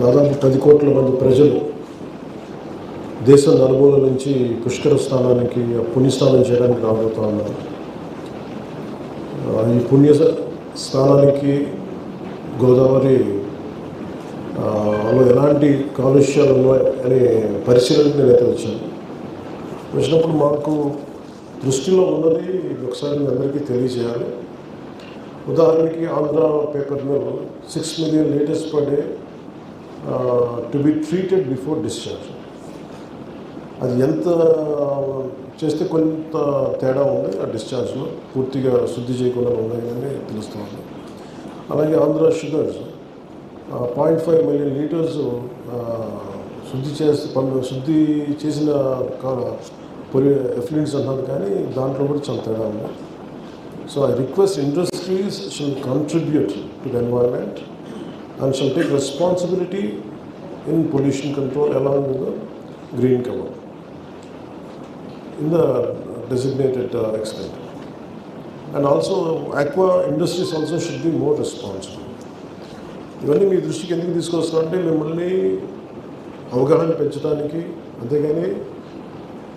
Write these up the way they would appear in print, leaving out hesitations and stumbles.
దాదాపు 10 కోట్ల మంది ప్రజలు దేశం నలుమూల నుంచి పుష్కర స్నానానికి పుణ్యస్నానం చేయడానికి రాబోతూ ఉన్నారు. ఈ పుణ్య స్నానానికి గోదావరి లో ఎలాంటి కాలుష్యాలు ఉన్నాయనే పరిశీలనకు నేనైతే వచ్చినప్పుడు మాకు దృష్టిలో ఉన్నది ఒకసారి మీ అందరికీ తెలియజేయాలి. ఉదాహరణకి Andhra paper mill 6 million litres per day to be treated before discharge. అది ఎంత చేస్తే కొంత తేడా ఉంది ఆ డిశ్చార్జ్లో, పూర్తిగా శుద్ధి చేయకుండా ఉన్నాయని తెలుస్తుంది. అలాగే ఆంధ్ర షుగర్స్ 0.5 మిలియన్ లీటర్స్ శుద్ధి చేసిన ఎఫ్లూయెంట్స్ అన్నారు, కానీ దాంట్లో కూడా చాలా తేడా ఉంది. So I request industries shall contribute to the environment and shall take responsibility in pollution control along with the green cover in the designated extent. And also aqua industries also should be more responsible. ఇవన్నీ మీ దృష్టికి ఎందుకు తీసుకొస్తామంటే మిమ్మల్ని అవగాహన పెంచడానికి, అంతేగాని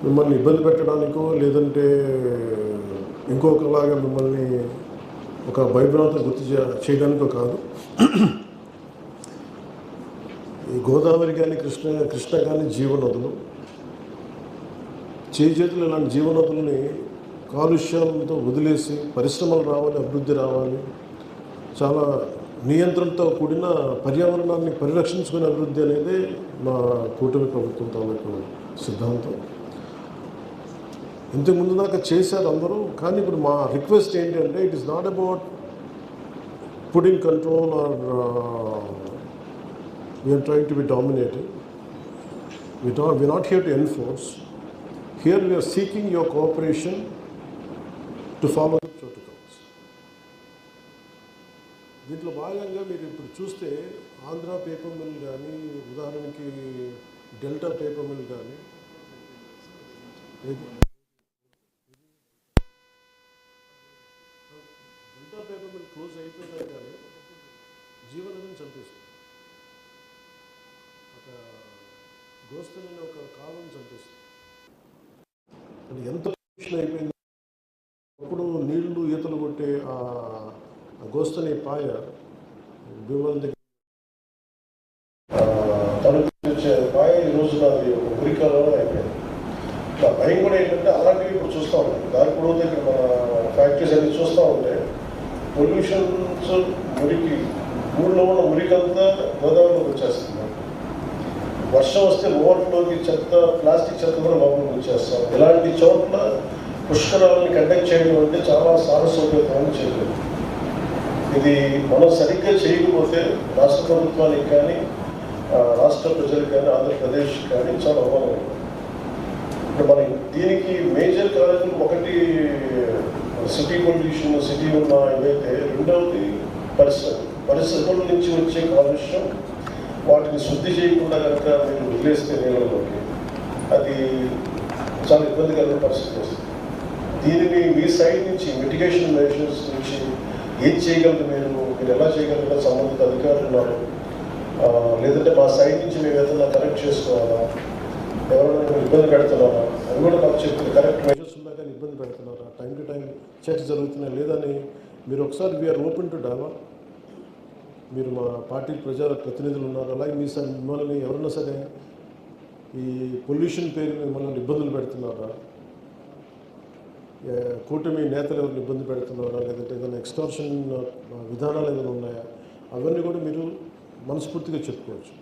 మిమ్మల్ని ఇబ్బంది పెట్టడానికో లేదంటే ఇంకొకలాగా మిమ్మల్ని ఒక భయభ్రాంతం గుర్తు చేయడానికో కాదు. ఈ గోదావరి కానీ కృష్ణ కానీ జీవనదులు, చేతులు ఇలాంటి జీవనదులని కాలుష్యాలతో వదిలేసి పరిశ్రమలు రావాలి, అభివృద్ధి రావాలి, చాలా నియంత్రణతో కూడిన పర్యావరణాన్ని పరిరక్షించుకునే అభివృద్ధి అనేది మా కూటమి ప్రభుత్వం తాలూకు సిద్ధాంతం. ఇంతకుముందు దాకా చేశారు అందరూ, కానీ ఇప్పుడు మా రిక్వెస్ట్ ఏంటంటే it is not about putting control or we are trying to be dominating. We're not here to enforce. Here we are seeking your cooperation to follow the protocols. దీంట్లో భాగంగా మీరు ఇప్పుడు చూస్తే ఆంధ్ర పేపర్ మిల్ కానీ, ఉదాహరణకి delta paper mill కానీ, delta paper mill close అయిపోయినా కానీ జీవనదిని చంపేస్తుంది. గోస్తని ఒక కాలం చంపేస్తుంది. అది ఎంత పొల్యూషన్ అయిపోయింది. అప్పుడు నీళ్లు ఈతలు కొట్టే ఆ గోస్తని పాయ భీమల దగ్గర తలుపు పాయ ఈ రోజున అది ఒక మురికాలలో అయిపోయింది. ఇట్లా భయం కూడా ఏంటంటే అలాంటివి ఇప్పుడు చూస్తూ ఉంటాం. దాని కూడా ఇక్కడ మన ఫ్యాక్టరీస్ అన్ని చూస్తూ ఉంటే పొల్యూషన్స్ మురికి, ఊళ్ళో ఉన్న మురికంతా గోదావరిలోకి వచ్చేస్తుంది. వర్షం వస్తే ఓవర్ఫ్లోకి చెత్త, ప్లాస్టిక్ చెత్త కూడా లోపలికి వచ్చేస్తాం. ఇలాంటి చోట్ల పుష్కరాలని కండక్ట్ చేయడం అంటే చాలా సాహసోపేతమైన చర్య. ఇది మనం సరిగ్గా చేయకపోతే రాష్ట్ర ప్రభుత్వానికి కానీ, రాష్ట్ర ప్రజలకు కానీ, ఆంధ్రప్రదేశ్ కానీ చాలా అవమానం. ఇప్పుడు మనం దీనికి మేజర్ కారణం ఒకటి సిటీ పొల్యూషన్, సిటీ ఉన్న ఏవైతే, రెండవది పరిశ్రమల నుంచి వచ్చే కాలుష్యం. వాటిని శుద్ధి చేయకుండా కనుక మీరు వదిలేస్తే నీళ్ళలోకి అది చాలా ఇబ్బందికరమైన పరిస్థితి వస్తుంది. దీనిని మీ సైడ్ నుంచి మిటిగేషన్ మెజర్స్ నుంచి ఏం చేయగలరు, మీరు ఎలా చేయగలరా, సంబంధిత అధికారులు ఉన్నారు, లేదంటే మా సైడ్ నుంచి మేము ఏదైనా కరెక్ట్ చేసుకోవాలా, ఎవరైనా ఇబ్బంది పెడుతున్నారా అది కూడా మాకు చెప్తుంది. కరెక్ట్ మెజర్స్ ఉన్నా కానీ ఇబ్బంది పెడుతున్నారా, టైం టు టైం చర్చ జరుగుతున్నాయి లేదని మీరు ఒకసారి వీఆర్ ఓపెన్ టు డెవలప్. మీరు మా పార్టీ ప్రజా ప్రతినిధులు ఉన్నారు, అలాగే మిమ్మల్ని ఎవరన్నా సరే ఈ పొల్యూషన్ పేరు మిమ్మల్ని ఇబ్బందులు పెడుతున్నారా, కూటమి నేతలు ఎవరిని ఇబ్బంది పెడుతున్నారా, లేదంటే ఏదైనా ఎక్స్టార్షన్ విధానాలు ఏదైనా ఉన్నాయా, అవన్నీ కూడా మీరు మనస్ఫూర్తిగా చెప్పుకోవచ్చు.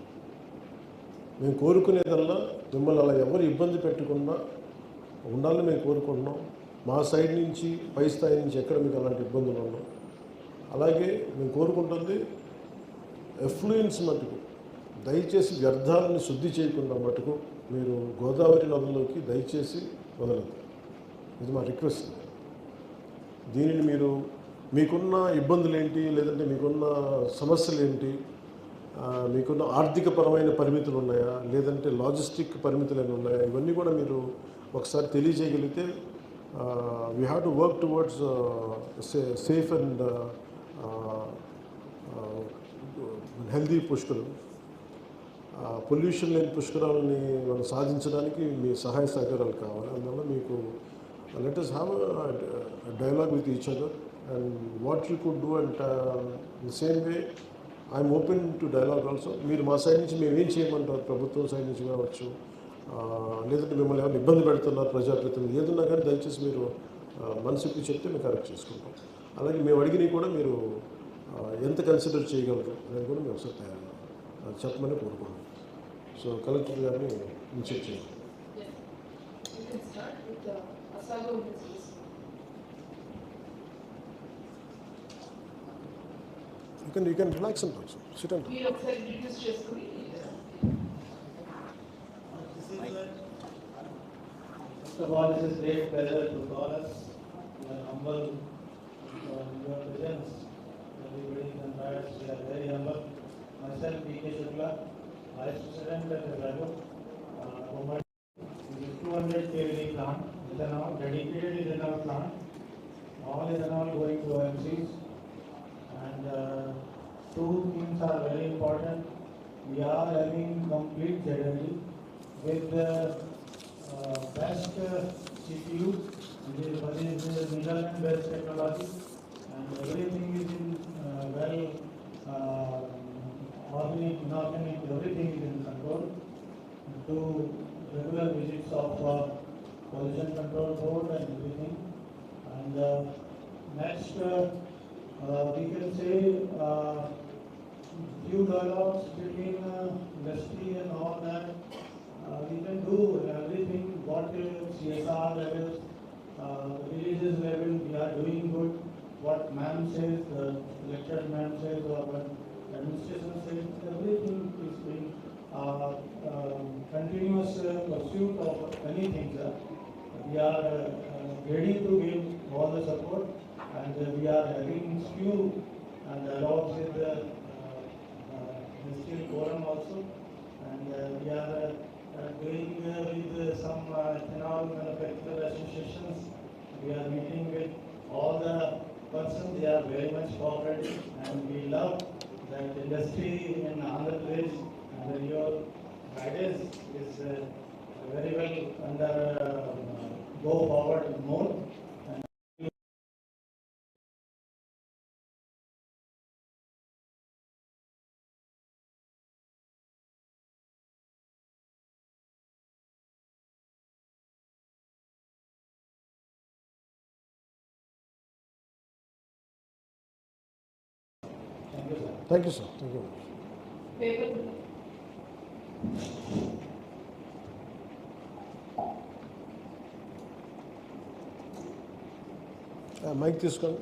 మేము కోరుకునేదల్లా మిమ్మల్ని అలా ఎవరు ఇబ్బంది పెట్టకుండా ఉండాలని మేము కోరుకుంటున్నాం. మా సైడ్ నుంచి పై స్థాయి నుంచి ఎక్కడ మీకు అలాంటి ఇబ్బందులు ఉన్నాం. అలాగే మేము కోరుకుంటుంది ఎఫ్లూయెన్స్ మటుకు దయచేసి వ్యర్థాలను శుద్ధి చేయకుండా మటుకు మీరు గోదావరి నదుల్లోకి దయచేసి వదలదు. ఇది మా రిక్వెస్ట్. దీనిని మీరు మీకున్న ఇబ్బందులు ఏంటి, లేదంటే మీకున్న సమస్యలు ఏంటి, మీకున్న ఆర్థికపరమైన పరిమితులు ఉన్నాయా, లేదంటే లాజిస్టిక్ పరిమితులు ఏమైనా ఉన్నాయా, ఇవన్నీ కూడా మీరు ఒకసారి తెలియజేయగలిగితే we have to work towards safe and healthy Pushkaram. Pollution లేని పుష్కరాలని మనం సాధించడానికి మీ సహాయ సహకారాలు కావాలి. అందువల్ల మీకు let us have a dialogue with each other and what you could do, and the same way I'm open to dialogue also. మీరు మా సైడ్ నుంచి మేము ఏం చేయమంటారు, ప్రభుత్వం సైడ్ నుంచి కావచ్చు, లేదంటే మిమ్మల్ని ఏమైనా ఇబ్బంది పెడుతున్నారు ప్రజాప్రతినిధులు, ఏదన్నా కానీ దయచేసి మీరు మనసుకి చెప్తే మేము కరెక్ట్ చేసుకుంటాం. అలాగే మేము అడిగినవి కూడా మీరు ఎంత కన్సిడర్ చేయగలరు అనేది కూడా మేము ఒకసారి చెప్పమని కోరుకుంటున్నాం. సో కలెక్టర్ గారిని ఇన్షియేట్ చేయండి. You can relax and talk. Sit and talk. First of all, it is great pleasure to call us. We are humble in your presence. Everybody can rise. We are very humble. Myself, B.K. Shukla, Vice President at Rago. 200 kV plant. Ethanol, dedicated ethanol plant. All ethanol going to OMCs. And two things are very important. We are having complete ZLD with the best CPU, which is Netherlands-based technology, and everything is in organic, inorganic, everything is in control. To regular visits of pollution control board and everything. And next. We can say few dialogues between industry and all that. We can do everything what CSR levels, religious level, we are doing good. What ma'am says, lecture ma'am says, or what administration says, everything is being continuous pursuit of anything, sir. We are ready to give all the support. And we are having few and dialogues with the Ministerial Forum also, and we are doing with some ethanol manufacturer associations. We are meeting with all the persons. They are very much cooperative, and we love that industry in Andhra Pradesh under your guidance is very well under go forward more. Thank you, sir. Thank you. Mic తీసుకోండి.